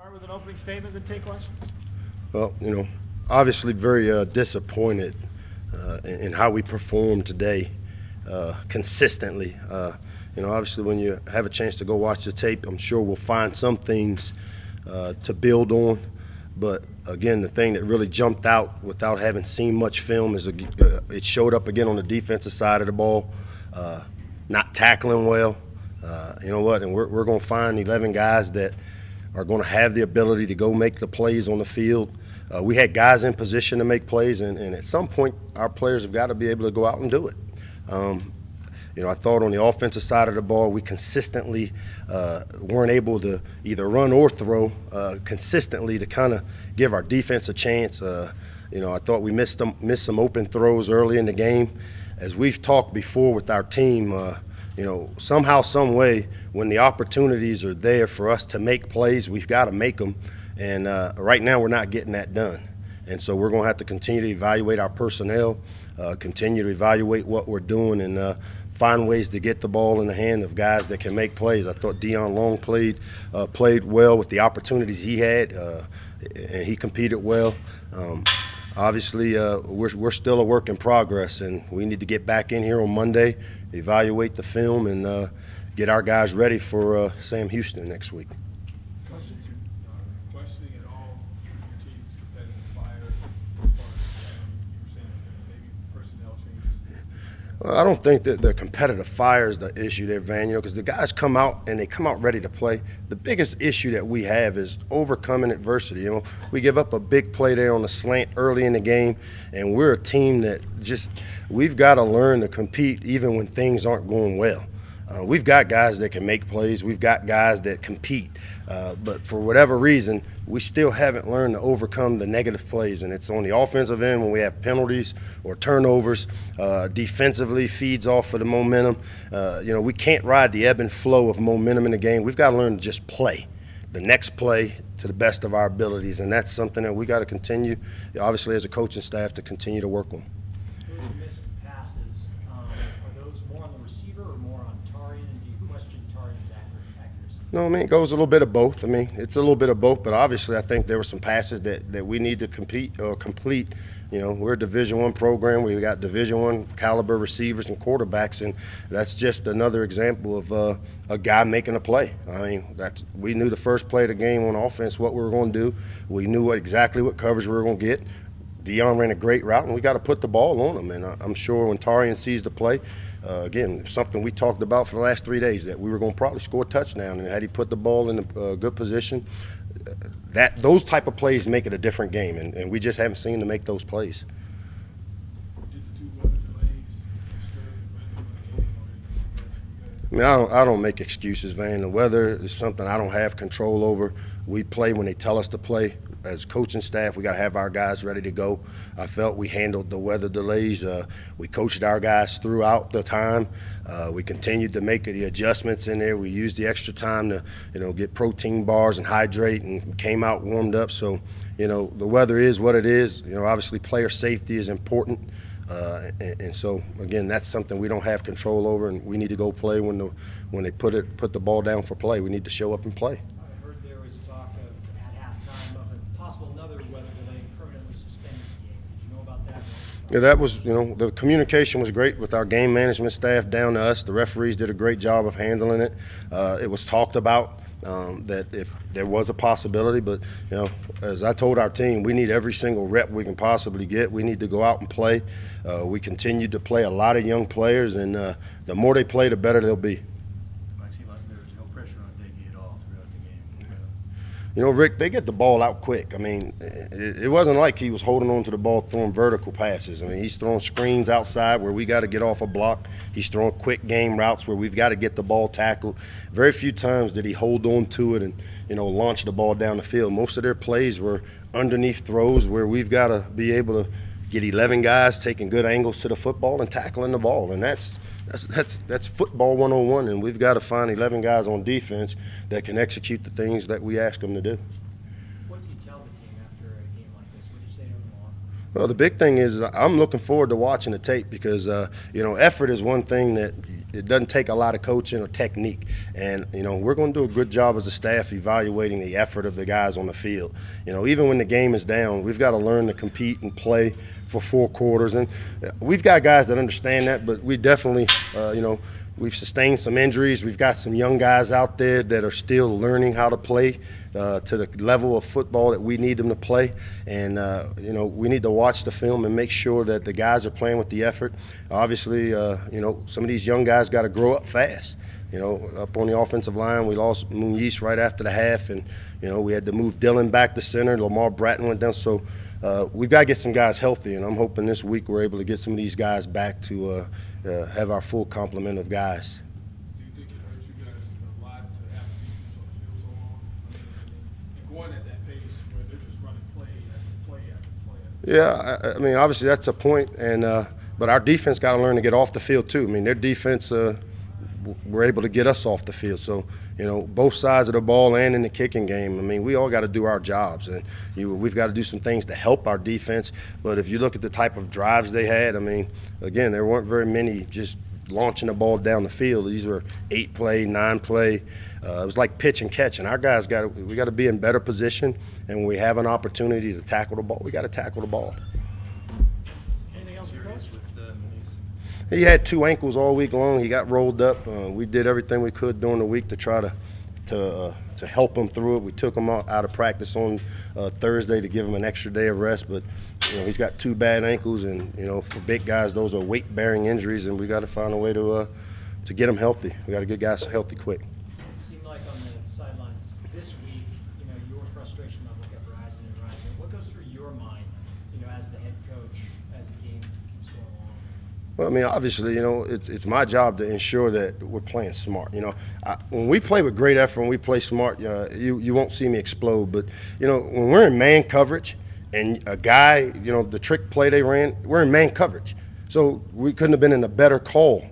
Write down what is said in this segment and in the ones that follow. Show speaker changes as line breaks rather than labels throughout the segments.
Start with an opening statement, then take questions.
Well, obviously very disappointed in how we performed today consistently. Obviously when you have a chance to go watch the tape, I'm sure we'll find some things to build on. But again, the thing that really jumped out without having seen much film is it showed up again on the defensive side of the ball, not tackling well. You know what? And we're going to find 11 guys that are going to have the ability to go make the plays on the field. We had guys in position to make plays, and at some point our players have got to be able to go out and do it. I thought on the offensive side of the ball we consistently weren't able to either run or throw consistently to kind of give our defense a chance. I thought we missed some open throws early in the game. As we've talked before with our team, somehow, some way, when the opportunities are there for us to make plays, we've got to make them. And right now we're not getting that done. And so we're going to have to continue to evaluate our personnel, continue to evaluate what we're doing, and find ways to get the ball in the hand of guys that can make plays. I thought Dion Long played well with the opportunities he had, and he competed well. Obviously, we're still a work in progress, and we need to get back in here on Monday, evaluate the film, and get our guys ready for Sam Houston next week.
Questioning at all your team's competitive fire as far as you were saying maybe personnel changes?
Well, I don't think that the competitive fire is the issue there, Van, because the guys come out and they come out ready to play. The biggest issue that we have is overcoming adversity. We give up a big play there on the slant early in the game, and we're a team that we've got to learn to compete even when things aren't going well. We've got guys that can make plays. We've got guys that compete. But for whatever reason, we still haven't learned to overcome the negative plays. And it's on the offensive end when we have penalties or turnovers. Defensively feeds off of the momentum. We can't ride the ebb and flow of momentum in the game. We've got to learn to just play the next play to the best of our abilities. And that's something that we got to continue, obviously, as a coaching staff, to continue to work on. No, it goes a little bit of both. It's a little bit of both, but obviously I think there were some passes that we need to complete. We're a Division I program. We've got Division I caliber receivers and quarterbacks, and that's just another example of a guy making a play. We knew the first play of the game on offense what we were going to do. We knew exactly what coverage we were going to get. Dion ran a great route, and we got to put the ball on him. And I'm sure when Tarian sees the play, again, something we talked about for the last 3 days, that we were going to probably score a touchdown. And had he put the ball in a good position, those type of plays make it a different game. And we just haven't seen him make those plays.
Did the two weather delays disturb the rhythm of the game?
I don't make excuses, Van. The weather is something I don't have control over. We play when they tell us to play. As coaching staff, we got to have our guys ready to go. I felt we handled the weather delays. We coached our guys throughout the time. We continued to make the adjustments in there. We used the extra time to, get protein bars and hydrate, and came out warmed up. So, the weather is what it is. Obviously player safety is important. And so, again, that's something we don't have control over, and we need to go play when they put the ball down for play. We need to show up and play. Yeah, that was, the communication was great with our game management staff down to us. The referees did a great job of handling it. It was talked about that if there was a possibility, but, as I told our team, we need every single rep we can possibly get. We need to go out and play. We continued to play a lot of young players, and the more they play, the better they'll be. Rick, they get the ball out quick. It wasn't like he was holding on to the ball throwing vertical passes. He's throwing screens outside where we got to get off a block. He's throwing quick game routes where we've got to get the ball tackled. Very few times did he hold on to it and, launch the ball down the field. Most of their plays were underneath throws where we've got to be able to get 11 guys taking good angles to the football and tackling the ball. And that's football 101, and we've got to find 11 guys on defense that can execute the things that we ask them to do.
What do you tell the team after a game like this? What do you say to them all?
Well, the big thing is I'm looking forward to watching the tape because, effort is one thing that it doesn't take a lot of coaching or technique. And, we're going to do a good job as a staff evaluating the effort of the guys on the field. Even when the game is down, we've got to learn to compete and play for 4 quarters. And we've got guys that understand that, but we definitely, we've sustained some injuries. We've got some young guys out there that are still learning how to play to the level of football that we need them to play. And, we need to watch the film and make sure that the guys are playing with the effort. Obviously, some of these young guys got to grow up fast. Up on the offensive line, we lost Muniz right after the half, and, we had to move Dillon back to center. Lamar Bratton went down. So we've got to get some guys healthy, and I'm hoping this week we're able to get some of these guys back to have our full complement of guys.
Do you think it hurts you guys a lot to have defense on the field so long? And going at that pace where they're just running play after play after play.
Yeah, I mean, obviously that's a point, and but our defense got to learn to get off the field too. I mean, their defense were able to get us off the field. So, both sides of the ball and in the kicking game, I mean, we all got to do our jobs, and we've got to do some things to help our defense. But if you look at the type of drives they had, I mean, again, there weren't very many just launching the ball down the field. These were 8-play, 9-play. It was like pitch and catch, and our guys we got to be in better position. And when we have an opportunity to tackle the ball, we got to tackle the ball.
Anything else for Coach?
He had 2 ankles all week long. He got rolled up. We did everything we could during the week to try to help him through it. We took him out of practice on Thursday to give him an extra day of rest. But he's got 2 bad ankles, and for big guys, those are weight-bearing injuries, and we got to find a way to get him healthy. We got to get guys healthy quick.
It seemed like on the sidelines this week, your frustration level kept rising and rising. What goes through your mind, as the head coach, as the game keeps going along?
Well, I mean, obviously, it's my job to ensure that we're playing smart. When we play with great effort and we play smart, you won't see me explode. But, when we're in man coverage and a guy, the trick play they ran, we're in man coverage. So we couldn't have been in a better call.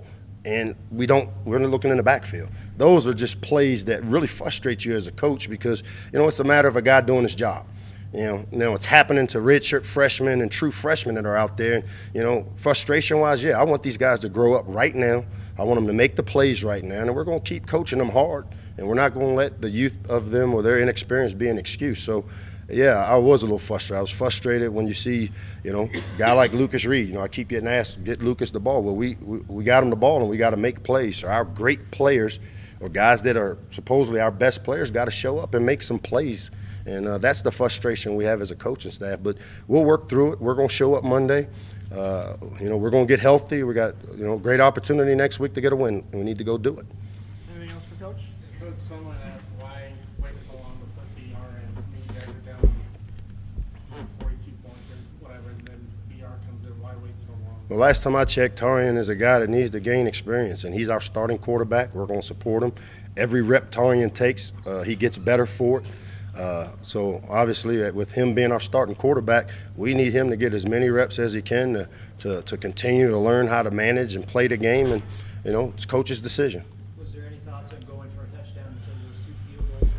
And we're looking in the backfield. Those are just plays that really frustrate you as a coach because, it's a matter of a guy doing his job. Now it's happening to redshirt freshmen and true freshmen that are out there. And, frustration-wise, I want these guys to grow up right now. I want them to make the plays right now, and we're going to keep coaching them hard. And we're not going to let the youth of them or their inexperience be an excuse. So, I was a little frustrated. I was frustrated when you see, a guy like Lucas Reed. I keep getting asked, get Lucas the ball. Well, we got him the ball, and we got to make plays. So our great players or guys that are supposedly our best players got to show up and make some plays. And that's the frustration we have as a coaching staff. But we'll work through it. We're going to show up Monday. We're going to get healthy. We got, great opportunity next week to get a win, and we need to go do it.
Anything else for Coach? Coach, someone asked why wait so long to put BR in. I mean, you guys are down 42 points or whatever, and then BR comes in. Why wait so long?
The last time I checked, Tarian is a guy that needs to gain experience, and he's our starting quarterback. We're going to support him. Every rep Tarian takes, he gets better for it. So obviously, with him being our starting quarterback, we need him to get as many reps as he can to continue to learn how to manage and play the game. And it's coach's decision.
Was there any thoughts on going for a touchdown instead of those 2 field goals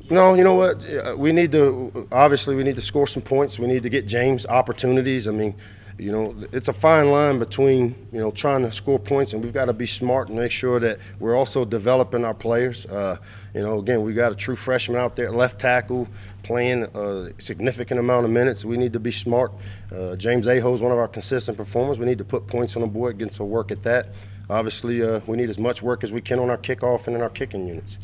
late?
No, you know what? We need to score some points. We need to get James opportunities. I mean, it's a fine line between, trying to score points, and we've got to be smart and make sure that we're also developing our players. Again, we've got a true freshman out there, left tackle, playing a significant amount of minutes. We need to be smart. James Aho is one of our consistent performers. We need to put points on the board, get some work at that. Obviously, we need as much work as we can on our kickoff and in our kicking units.